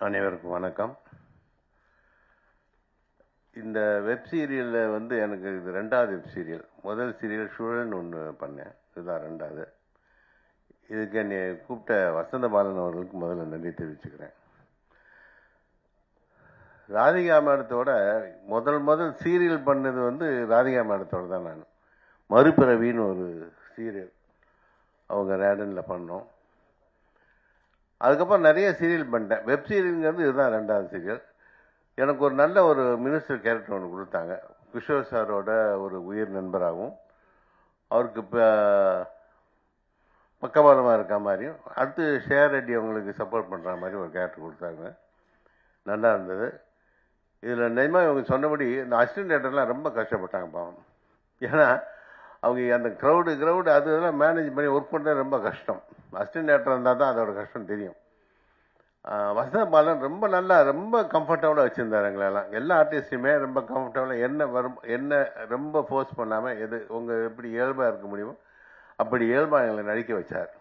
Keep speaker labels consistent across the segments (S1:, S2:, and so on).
S1: அனைவருக்கும் வணக்கம். இந்த வெப் சீரியலில் வந்து எனக்கு இது ரெண்டாவது வெப் சீரியல். முதல் சீரியல் சுழல்னு ஒன்று பண்ணேன், இதுதான் ரெண்டாவது. இதுக்கு என்னை கூப்பிட்ட வசந்த பாலன் அவர்களுக்கு முதல்ல நன்றி தெரிவிச்சுக்கிறேன். ராதிகா மேடத்தோட முதல் சீரியல் பண்ணது வந்து ராதிகா மேடத்தோட தான். நான் மறுபிறவின்னு ஒரு சீரியல் அவங்க ரேடனில் பண்ணோம். அதுக்கப்புறம் நிறைய சீரியல் பண்ணிட்டேன். வெப் சீரியல்ங்கிறது இதுதான் ரெண்டாவது சீரியல். எனக்கு ஒரு நல்ல ஒரு மினிஸ்டர் கேரக்டர் ஒன்று கொடுத்தாங்க. கிஷோர் சாரோட ஒரு உயிர் நண்பராகவும் அவருக்கு இப்போ பக்கபலமாக இருக்க மாதிரியும், அடுத்து ஷேர் ரெட்டி அவங்களுக்கு சப்போர்ட் பண்ணுற மாதிரி ஒரு கேரக்டர் கொடுத்தாங்க. நல்லா இருந்தது. இதில் நிஜமாக இவங்க சொன்னபடி இந்த அசிஸ்டன்ட் டேரக்டர்லாம் ரொம்ப கஷ்டப்பட்டாங்க பாவம். ஏன்னா அவங்க அந்த க்ரௌடு அது இதெல்லாம் மேனேஜ் பண்ணி ஒர்க் பண்ணுறது ரொம்ப கஷ்டம். அசிஸ்டன்ட் டேரக்டர் இருந்தால் தான் அதோட கஷ்டம் தெரியும். வசந்த பாலன் ரொம்ப கம்ஃபர்டபுளாக வச்சுருந்தார் எங்களெல்லாம். எல்லா ஆர்டிஸ்டையுமே ரொம்ப கம்ஃபர்டபுளாக என்ன ரொம்ப ஃபோர்ஸ் பண்ணாமல் உங்கள் எப்படி இயல்பாக இருக்க முடியுமோ அப்படி இயல்பாக எங்களை நடிக்க வச்சார்.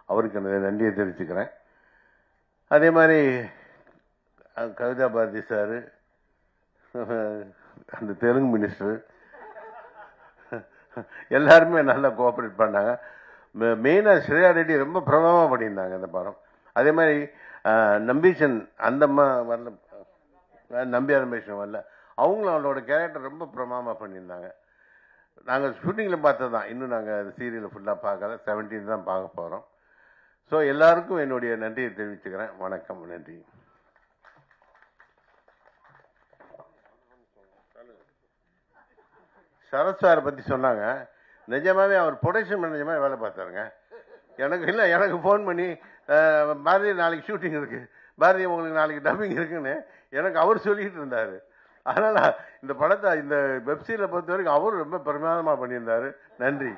S1: அவருக்கு அந்த நன்றியை தெரிவிச்சுக்கிறேன். அதே மாதிரி கவிதா பாரதி சார், அந்த தெலுங்கு மினிஸ்டர் எல்லாருமே நல்லா கோஆப்ரேட் பண்ணாங்க. மெயினாக ஸ்ரேயா ரெட்டி ரொம்ப பிரபலமாக பண்ணியிருந்தாங்க இந்த படம். அதே மாதிரி நம்பீஷன் அந்தம்மா வரல, நம்பியார் ரமேஷன் வரல, அவங்களும் அவங்களோட கேரக்டர் ரொம்ப பிரமாதமாக பண்ணியிருந்தாங்க. நாங்கள் ஷூட்டிங்கில் பார்த்தது தான், இன்னும் நாங்கள் சீரியலை ஃபுல்லாக பார்க்கல. 17 தான் பார்க்க போகிறோம். ஸோ எல்லாருக்கும் என்னுடைய நன்றியை தெரிவிச்சுக்கிறேன். வணக்கம், நன்றி. சரத் சாரை பற்றி சொன்னாங்க. நிஜமாவே அவர் ப்ரொடக்ஷன் மேனேஜமாக வேலை பார்த்தாருங்க. எனக்கு ஃபோன் பண்ணி, பாரதி நாளைக்கு ஷூட்டிங் இருக்குது, பாரதி உங்களுக்கு நாளைக்கு டப்பிங் இருக்குன்னு எனக்கு அவர் சொல்லிக்கிட்டு இருந்தார். அதனால் இந்த படத்தை இந்த வெப்சீரியில் பொறுத்த வரைக்கும் அவரும் ரொம்ப பிரமாதமாக பண்ணியிருந்தார். நன்றி.